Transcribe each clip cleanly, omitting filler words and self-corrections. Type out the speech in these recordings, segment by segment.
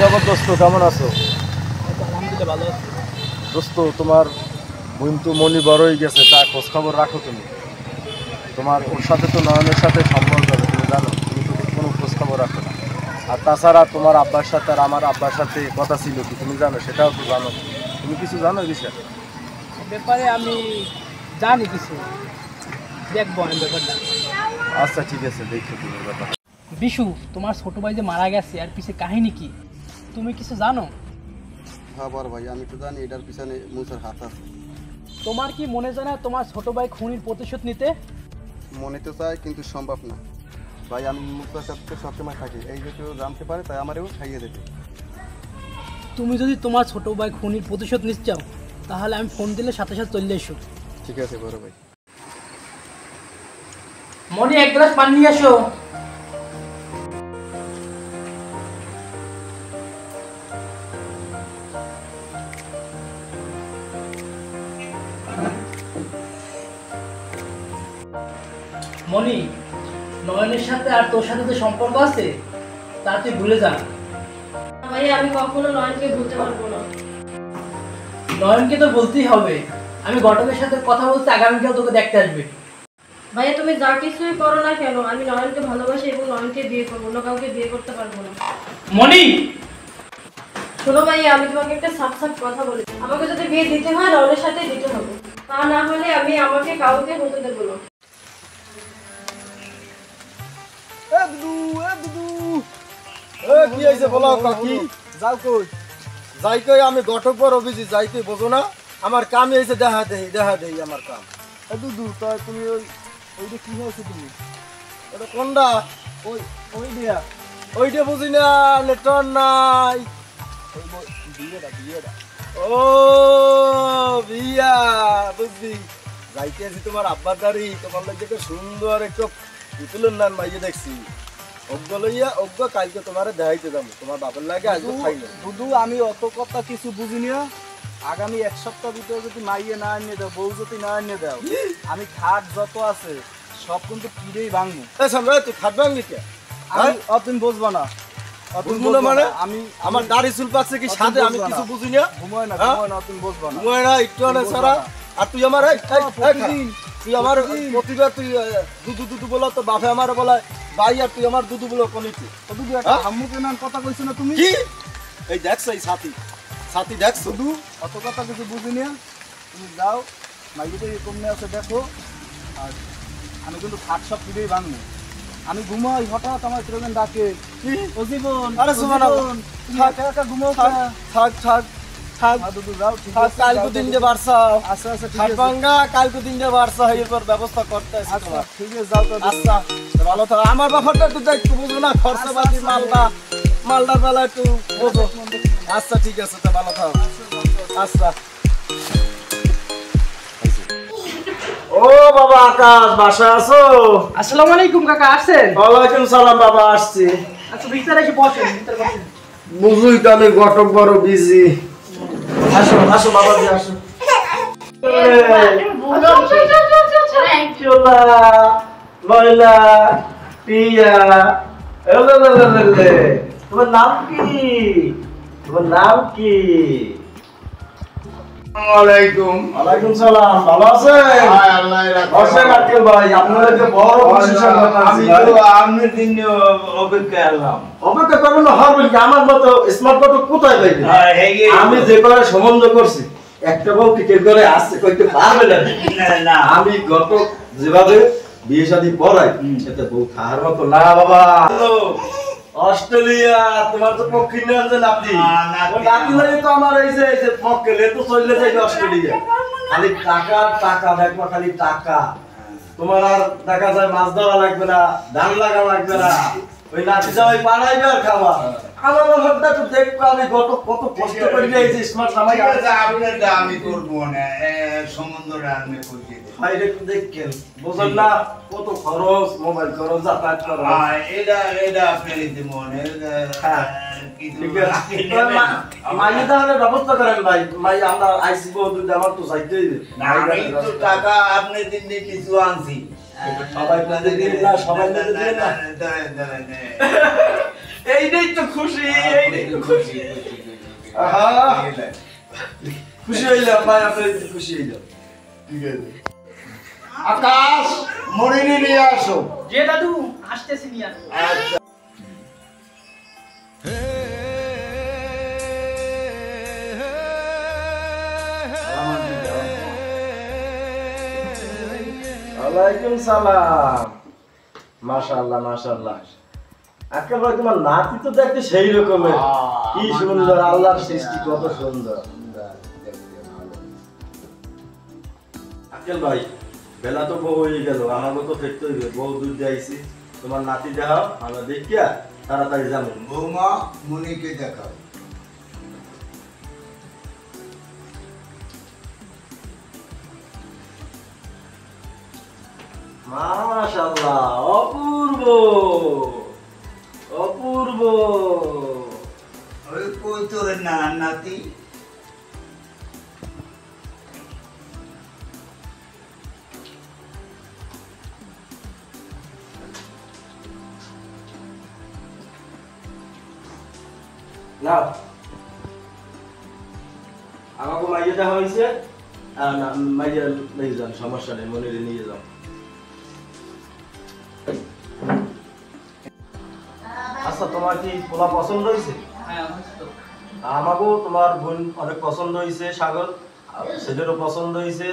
জবরদস্ত কেমন আছো? আলহামদুলিল্লাহ ভালো আছি। দোস্ত তোমার বোন তো মনি বড় হয়ে গেছে, তা খোঁজ খবর রাখো তুমি। তোমার ওর সাথে তো নয়নের সাথে সম্পর্ক হবে, তুমি জানো, তুমি তো কোনো খোঁজ খবর রাখো না। আর তাছাড়া তোমার আব্বার সাথে আর আমার আব্বার সাথে কথা ছিল কি তুমি জানো, সেটাও তো জানো। তুমি কিছু জানো এই বিষয়ে? ব্যাপারে আমি জানি কিছু, দেখবো আমি ব্যাপারটা। আচ্ছা ঠিক আছে, দেখো তুমি ব্যাপার। বিশু, তোমার ছোট ভাই যে মারা গেছে আর পিছে কাহিনী কি, তুমি কিছু জানো? হ্যাঁ বড় ভাই, আমি তো জানি এটার পিছনে মুসার হাত আছে। তোমার কি মনে জানা তোমার ছোট ভাই খুনির প্রতিশোধ নিতে? মনে তো চাই কিন্তু সম্ভব না ভাই। আমি মুসার সাথে সবসময় থাকি, এই যে কেউ জানতে পারে তাই আমারও খাইয়ে দেবে। তুমি যদি তোমার ছোট ভাই খুনির প্রতিশোধ নিতে চাও তাহলে আমি ফোন দিলে সাথে সাথে চলে এসো। ঠিক আছে বড় ভাই। মনি, এক গ্লাস পানি নিয়ে আসো। মনি, নয়নের সাথে আর তোর সাথে যে সম্পর্ক আছে তা তুই ভুলে যা। ভাই আমি কখনো নয়নকে ভুলতে পারবো না। নয়নকে তো বলতেই হবে। আমি ঘটকের সাথে কথা বলতে আগামীকাল তোকে দেখতে আসবে। ভাইয়া তুমি যা কিছুই করো না কেন, আমি নয়নকে ভালোবাসি এবং নয়নকে বিয়ে করবো, অন্য কাউকে বিয়ে করতে পারবো না। মনি, শোনো ভাইয়া, আমি তোমাকে একটা সাফ সাফ কথা বলি, আমাকে যদি বিয়ে দিতে হয় নয়নের সাথে দিতে হবে, তা না হলে আমি আমাকে কাউকে হতে দেবো না। কি হয়েছে বলো কাকি? যাও কই? যাই কই আমি ঘটক বড় অভিজি, যাই কই বোঝো না? আমার কামই হয়েছে দেখা দেই আমার কাম। দুদু তাই তুমি ওইটা কি হয়েছে তুমি? ওটা কোনটা? ওইটা বুঝি না, নেটওয়ার্ক নাই। বিয়েটা ও বিয়া বুঝলি। যাইতে আছি তোমার আব্বার দাড়ি, তোমার লাগে সুন্দর একটু বিপুলের নান মাইয়ে দেখছি। অজ্ঞ লইয়া অজ্ঞ কালকে তোমারে দেখাইতে যাবো, তোমার বাবার লাগে আজকে খাইলো। দুদু আমি অত কথা কিছু বুঝিনি। আগামী এক সপ্তাহ ভিতরে যদি মাইয়ে না আনিয়ে দাও, বউ যদি না আনিয়ে দাও, আমি খাট যত আছে সব কিন্তু কিনেই ভাঙবো। তুই খাট ভাঙবি কে? আমি তুমি বুঝবো না। বুঝবো না মানে? আমি আমার দাড়ি চুল পাচ্ছে কি সাথে, আমি কিছু বুঝি না। ঘুমোয় না তুমি বুঝবো না। ঘুমোয় না একটু না ছাড়া। আর তুই আমার তুই আমার প্রতিবার তুই দুদু দুদু বলো, তো বাপে আমার বলায় ভাই, আর তুই আমার দুদু বলো কমিটি। দুদু একটা আম্মুকে নাম কথা কইছো না তুমি? কি এই দেখছো এই সাথী দেখছো? দুদু অত কথা কিছু বুঝিনি। তুমি যাও মাইয়েতে কমনে আছে দেখো, আর আমি কিন্তু খাট সব কিনেই ভাঙবো। আমি ঘুমাই, হঠাৎ আমার কিরকম ডাকে, ও জীবন, আরে সুবহানাল্লাহ, তুমি একা একা ঘুমাও। থাক দুদু যাও, ঠিক থাক, আছে, কালকে দিন যে বাড়ছা। আচ্ছা আচ্ছা ঠিক খাট আছে। ভাঙ্গা কালকে দিন যে বাড়ছা, এরপর ব্যবস্থা করতে আসি আচ্ছা তোমার। ঠিক আছে, যাও তো। আচ্ছা ভালো থাকো। আমার ব্যাপারটা একটু দেখতে বুঝো না, খরচাপাতি মালদার বেলা একটু বোঝো। আচ্ছা ঠিক আছে, তো ভালো থাকো। আচ্ছা। ও বাবা আকাশ, বাসা আছো? আসসালামু আলাইকুম কাকা, আসছেন? ওয়ালাইকুম সালাম বাবা, আসছি। আচ্ছা ভিতরে এসে বসেন, ভিতরে বসেন। বুঝুই তো আমি ঘটক বড় বিজি। আসো আসো বাবাজি, আসো। চোলা লয়লা পিয়া, তোমার নাম কি? ওয়ালাইকুম সালাম, ভালো আছেন? বসেন আঙ্কেল ভাই, আপনারা যে বড় পজিশন অপেক্ষা করবেন না, হবেন কি? আমার মতো স্মার্ট ফটো কোথায় পাইবে? আমি যে করে সম্বন্ধ করছি একটা বউ টিকেট করে আসছে, কইতে পারবে না। আমি গত যেভাবে বিয়ে শাদী পড়াই, সেটা বউ খাওয়ার মতো না বাবা। অস্ট্রেলিয়া তোমার তো পক্ষী নিয়ে আনছেন আপনি, নাতি হয়ে তো আমার এই যে পক্ষে তো চলে যাইবে অস্ট্রেলিয়া। খালি টাকা দেখবো, খালি টাকা। তোমার আর দেখা যায় মাছ ধরা লাগবে না, ধান লাগা লাগবে না, ওই নাতি যাওয়াই পাড়াইবে আর খাওয়া। আমার ব্যাপারটা তো দেখবো, আমি কত কষ্ট করে এই যে স্মার্ট সামাই আমি করবো না, সম্বন্ধটা আমি করছি। ভাইরে একটু দেখেন, বোঝেন না কত খরচ, মোবাইল খরচ, যাতায়াত খরচ। এটা আপনি নিতে মনে মাইয়ে তাহলে ব্যবস্থা করেন ভাই। মাই আমরা আইসি দুধ আমার তো চাইতে আমি তো টাকা আপনি দিন দিয়ে কিছু আনছি। সবাই দিন না, সবাই দিন না। এইটাই তো খুশি, এইটাই তো খুশি। আহা, খুশি হইলাম ভাই, আপনার খুশি হইলাম। ঠিক আছে, আকাশ মরিনি নিয়ে আসো। যে দাদু আসতেছি নিয়ে আসো। আচ্ছা। ওয়ালাইকুম সালাম। মাশাআল্লাহ মাশাআল্লাহ। একেবারে তোমার নাতি তো দেখতে সেই রকমের, কি সুন্দর, আল্লাহর সৃষ্টি কত সুন্দর। আকেল ভাই, বেলা তো বউ হয়ে গেল, আমাকে তো ফেরতে হইবে, বউ দুধ দিয়েছি, তোমার নাতি দেখাও, আমরা দেখিয়া তাড়াতাড়ি যাবো। বৌমা মনিকে দেখাও। মাশাআল্লাহ, অপূর্ব অপূর্ব। ওই কই তোর নাতি? না আমাকে মাইয়ে দেখা হয়েছে, মাইয়ে নিয়ে যান, সমস্যা নেই, মনে নিয়ে যাও। আচ্ছা, তোমার কি পোলা পছন্দ হয়েছে? হ্যাঁ হচ্ছে তো। আমাকেও তোমার বোন অনেক পছন্দ হয়েছে, সাগর ছেলেরও পছন্দ হয়েছে,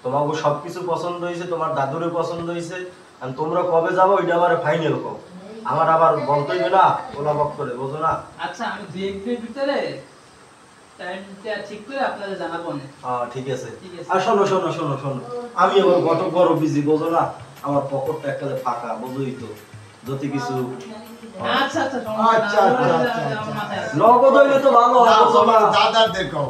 তোমাকেও সবকিছু পছন্দ হয়েছে, তোমার দাদুরও পছন্দ হয়েছে। আর তোমরা কবে যাবো ওইটা আমার ফাইনাল কম, আমার আবার বলতে হইবে না, পোলা বক করে, বোঝো না? আচ্ছা, আমি 2-1 দিনের ভিতরে টাইমটা ঠিক করে আপনাদের জানাবো না। ঠিক আছে। ঠিক আছে। আর শোনো শোনো শোনো শোনো, আমি আবার কত বড় বিজি, বোঝো না? আমার পকেটটা একেবারে ফাঁকা, বোঝোই তো, যদি কিছু আচ্ছা আচ্ছা, আচ্ছা, আচ্ছা, আচ্ছা, আমার মাথায় আছে। নগদ হইলে তো ভালো হয়, বোঝো না? দাদার দেখাও।